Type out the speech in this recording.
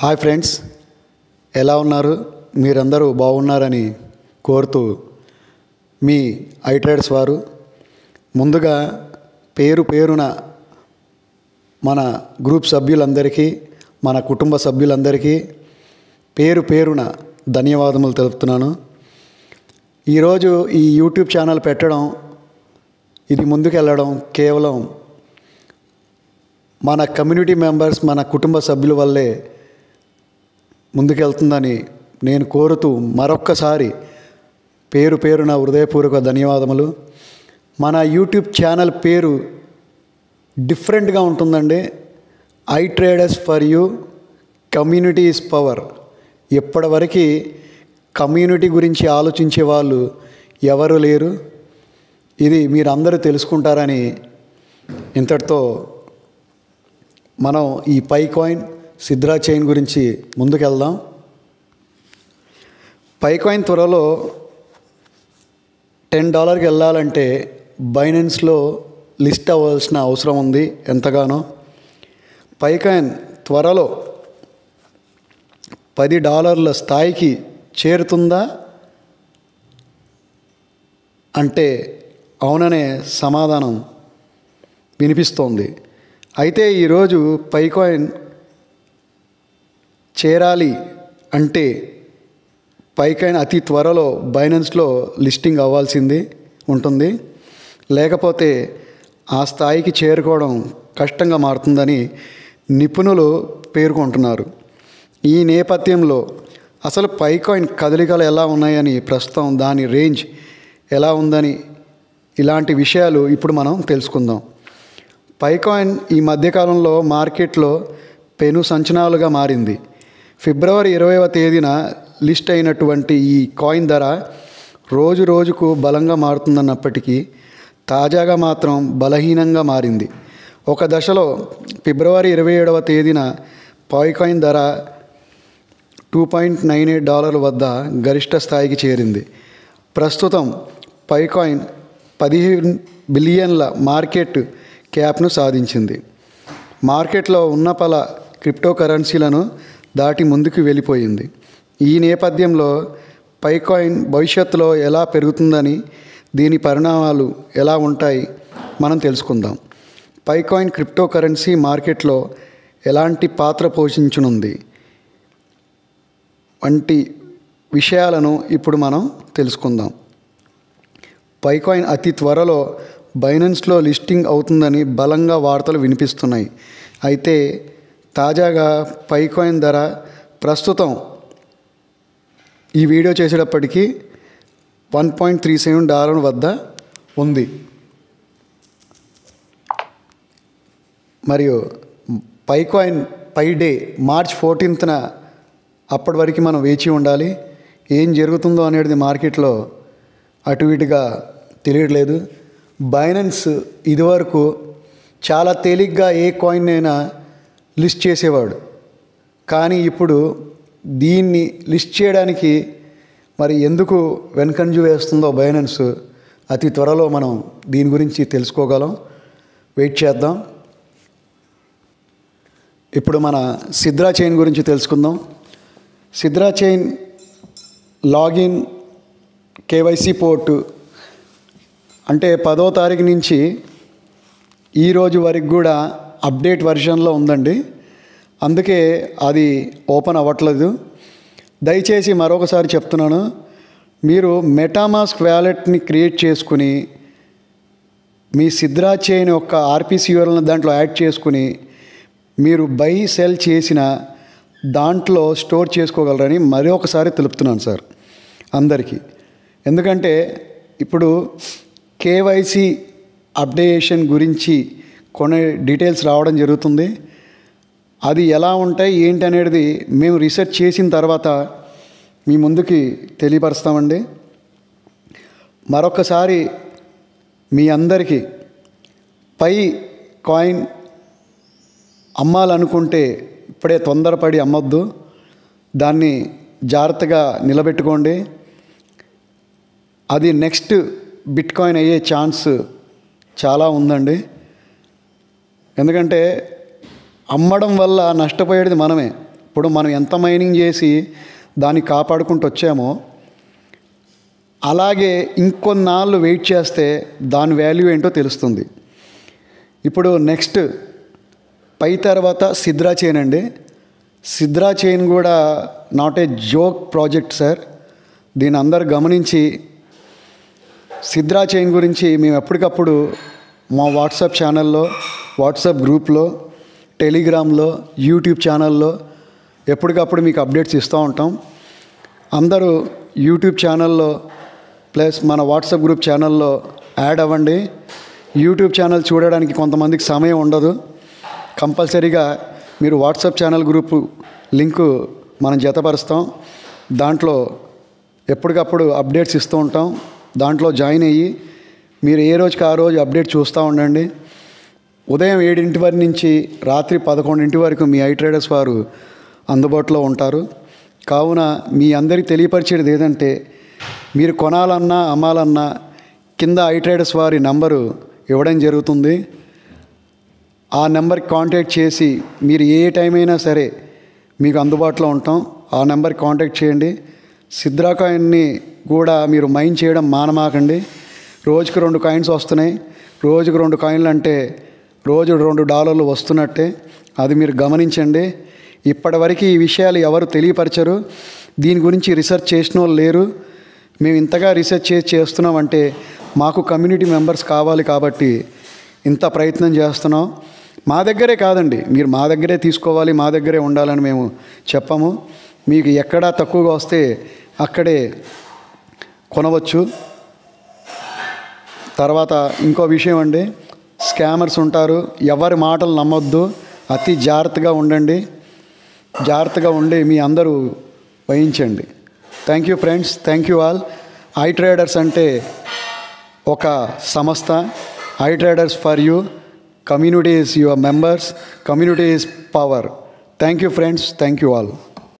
Hi friends, ఎలా ఉన్నారు? మీరందరూ బాగున్నారని కోరుతూ మీ ఐట్రేడర్స్ వారు ముందుగా పేరున మన గ్రూప్ సభ్యులందరికీ, మన కుటుంబ సభ్యులందరికీ పేరున ధన్యవాదములు తెలుపుతున్నాను. ఈరోజు ఈ యూట్యూబ్ ఛానల్ పెట్టడం, ఇది ముందుకెళ్ళడం కేవలం మన కమ్యూనిటీ మెంబర్స్, మన కుటుంబ సభ్యుల వల్లే ముందుకెళ్తుందని నేను కోరుతూ మరొక్కసారి పేరున హృదయపూర్వక ధన్యవాదములు. మన యూట్యూబ్ ఛానల్ పేరు డిఫరెంట్గా ఉంటుందండి. I traders for you, community is power. ఇప్పటివరకు కమ్యూనిటీ గురించి ఆలోచించే వాళ్ళు ఎవరు లేరు. ఇది మీరందరూ తెలుసుకుంటారని ఇంతటితో మనం ఈ పై కాయిన్ సిద్రా చైన్ గురించి ముందుకెళ్దాం. పై కాయిన్ త్వరలో $10 వెళ్ళాలంటే బైనాన్స్లో లిస్ట్ అవ్వాల్సిన అవసరం ఉంది ఎంతగానో. పై కాయిన్ త్వరలో $10 స్థాయికి చేరుతుందా అంటే అవుననే సమాధానం వినిపిస్తోంది. అయితే ఈరోజు పై కాయిన్ చేరాలి అంటే పై కాయిన్ అతి త్వరలో బైనాన్స్లో లిస్టింగ్ అవ్వాల్సింది ఉంటుంది. లేకపోతే ఆ స్థాయికి చేరుకోవడం కష్టంగా మారుతుందని నిపుణులు పేర్కొంటున్నారు. ఈ నేపథ్యంలో అసలు పై కాయిన్ కదలికలు ఎలా ఉన్నాయని, ప్రస్తుతం దాని రేంజ్ ఎలా ఉందని, ఇలాంటి విషయాలు ఇప్పుడు మనం తెలుసుకుందాం. పై కాయిన్ ఈ మధ్యకాలంలో మార్కెట్లో పెను సంచలనాలుగా మారింది. ఫిబ్రవరి 20వ తేదీన లిస్ట్ అయినటువంటి ఈ కాయిన్ ధర రోజు రోజుకు బలంగా మారుతుందన్నప్పటికీ తాజాగా మాత్రం బలహీనంగా మారింది. ఒక దశలో ఫిబ్రవరి 27వ తేదీన పై కాయిన్ ధర $2.98 వద్ద గరిష్ట స్థాయికి చేరింది. ప్రస్తుతం పై కాయిన్ 15 బిలియన్ల మార్కెట్ క్యాప్ను సాధించింది. మార్కెట్లో ఉన్న పల క్రిప్టో కరెన్సీలను దాటి ముందుకు వెళ్ళిపోయింది. ఈ నేపథ్యంలో పై కాయిన్ భవిష్యత్తులో ఎలా పెరుగుతుందని, దీని పరిణామాలు ఎలా ఉంటాయి మనం తెలుసుకుందాం. పై కాయిన్ క్రిప్టో కరెన్సీ మార్కెట్లో ఎలాంటి పాత్ర పోషించనుంది వంటి విషయాలను ఇప్పుడు మనం తెలుసుకుందాం. పై కాయిన్ అతి త్వరలో బైనాన్స్లో లిస్టింగ్ అవుతుందని బలంగా వార్తలు వినిపిస్తున్నాయి. అయితే తాజాగా పై కాయిన్ ధర ప్రస్తుతం ఈ వీడియో చేసేటప్పటికీ $1.37 వద్ద ఉంది. మరియు పై కాయిన్ పై డే మార్చ్ 14న అప్పటి వరకు మనం వేచి ఉండాలి. ఏం జరుగుతుందో అనేది మార్కెట్లో అటు ఇటుగా తెలియట్లేదు. బైనాన్స్ ఇదివరకు చాలా తేలిగ్గా ఏ కాయిన్ అయినా లిస్ట్ చేసేవాడు. కానీ ఇప్పుడు దీన్ని లిస్ట్ చేయడానికి మరి ఎందుకు వెనకంజ వేస్తుందో బైనాన్స్, అతి త్వరలో మనం దీని గురించి తెలుసుకోగలం. వెయిట్ చేద్దాం. ఇప్పుడు మన సిద్రా చైన్ గురించి తెలుసుకుందాం. Sidra chain login KYC port అంటే 10వ తారీఖు నుంచి ఈరోజు వరకు కూడా అప్డేట్ వర్షన్లో ఉందండి. అందుకే అది ఓపెన్ అవ్వట్లేదు. దయచేసి మరొకసారి చెప్తున్నాను, మీరు మెటామాస్క్ వ్యాలెట్ని క్రియేట్ చేసుకుని మీ సిద్రా చైన్ యొక్క ఆర్పిసియూఎల్ని దాంట్లో యాడ్ చేసుకుని మీరు బై సెల్ చేసిన దాంట్లో స్టోర్ చేసుకోగలరని మరొకసారి తెలుపుతున్నాను సార్ అందరికీ. ఎందుకంటే ఇప్పుడు కేవైసీ అప్డేషన్ గురించి కొన్ని డీటెయిల్స్ రావడం జరుగుతుంది. అది ఎలా ఉంటాయి ఏంటి అనేది మేము రీసెర్చ్ చేసిన తర్వాత మీ ముందుకి తెలియపరుస్తామండి. మరొకసారి మీ అందరికీ పై కాయిన్ అమ్మాలనుకుంటే ఇప్పుడే తొందరపడి అమ్మొద్దు. దాన్ని జాగ్రత్తగా నిలబెట్టుకోండి. అది నెక్స్ట్ బిట్ కాయిన్ అయ్యే ఛాన్స్ చాలా ఉందండి. ఎందుకంటే అమ్మడం వల్ల నష్టపోయేది మనమే. ఇప్పుడు మనం ఎంత మైనింగ్ చేసి దాన్ని కాపాడుకుంటూ వచ్చామో అలాగే ఇంకొన్నాళ్ళు వెయిట్ చేస్తే దాని వాల్యూ ఏంటో తెలుస్తుంది. ఇప్పుడు నెక్స్ట్ పై తర్వాత సిద్రా చైన్ అండి. సిద్రా చైన్ కూడా not a joke project sir. దీన్ని అందరు గమనించి సిద్రా చైన్ గురించి మేము ఎప్పటికప్పుడు మా వాట్సాప్ ఛానల్లో, వాట్సాప్ గ్రూప్లో, టెలిగ్రామ్లో, యూట్యూబ్ ఛానల్లో ఎప్పటికప్పుడు మీకు అప్డేట్స్ ఇస్తూ ఉంటాం. అందరూ యూట్యూబ్ ఛానల్లో ప్లస్ మన వాట్సాప్ గ్రూప్ ఛానల్లో యాడ్ అవ్వండి. యూట్యూబ్ ఛానల్ చూడడానికి కొంతమందికి సమయం ఉండదు. కంపల్సరీగా మీరు వాట్సాప్ ఛానల్ గ్రూపు లింకు మనం జతపరుస్తాం. దాంట్లో ఎప్పటికప్పుడు అప్డేట్స్ ఇస్తూ ఉంటాం. దాంట్లో జాయిన్ అయ్యి మీరు ఏ రోజుకి ఆ రోజు అప్డేట్ చూస్తూ ఉండండి. ఉదయం 7 వరకు నుంచి రాత్రి 11 వరకు మీ iTraders వారు అందుబాటులో ఉంటారు. కావున మీ అందరికీ తెలియపరిచేది ఏదంటే మీరు కొనాలన్నా అమ్మాలన్నా కింద iTraders వారి నంబరు ఇవ్వడం జరుగుతుంది. ఆ నెంబర్కి కాంటాక్ట్ చేసి మీరు ఏ టైం అయినా సరే మీకు అందుబాటులో ఉంటాం. ఆ నెంబర్కి కాంటాక్ట్ చేయండి. సిద్రా కాయిన్ని కూడా మీరు మైన్ చేయడం మానమాకండి. రోజుకు 2 కాయిన్స్ వస్తున్నాయి. రోజుకు 2 కాయిన్లు అంటే రోజు $2 వస్తున్నట్టే. అది మీరు గమనించండి. ఇప్పటివరకు ఈ విషయాలు ఎవరు తెలియపరచరు. దీని గురించి రీసెర్చ్ చేసిన వాళ్ళు లేరు. మేము ఇంతగా రీసెర్చ్ చేస్తున్నామంటే మాకు కమ్యూనిటీ మెంబర్స్ కావాలి కాబట్టి ఇంత ప్రయత్నం చేస్తున్నాం. మా దగ్గరే కాదండి, మీరు మా దగ్గరే తీసుకోవాలి, మా దగ్గరే ఉండాలని మేము చెప్పము. మీకు ఎక్కడా తక్కువగా వస్తే అక్కడే కొనవచ్చు. తర్వాత ఇంకో విషయం అండి, స్కామర్స్ ఉంటారు. ఎవరి మాటలు నమ్మొద్దు. అతి జాగ్రత్తగా ఉండండి. జాగ్రత్తగా ఉండి మీ అందరూ వహించండి. Thank you friends. Thank you all. iTraders అంటే ఒక సంస్థ. iTraders for you. Community is your members. Community is power. Thank you friends. Thank you all.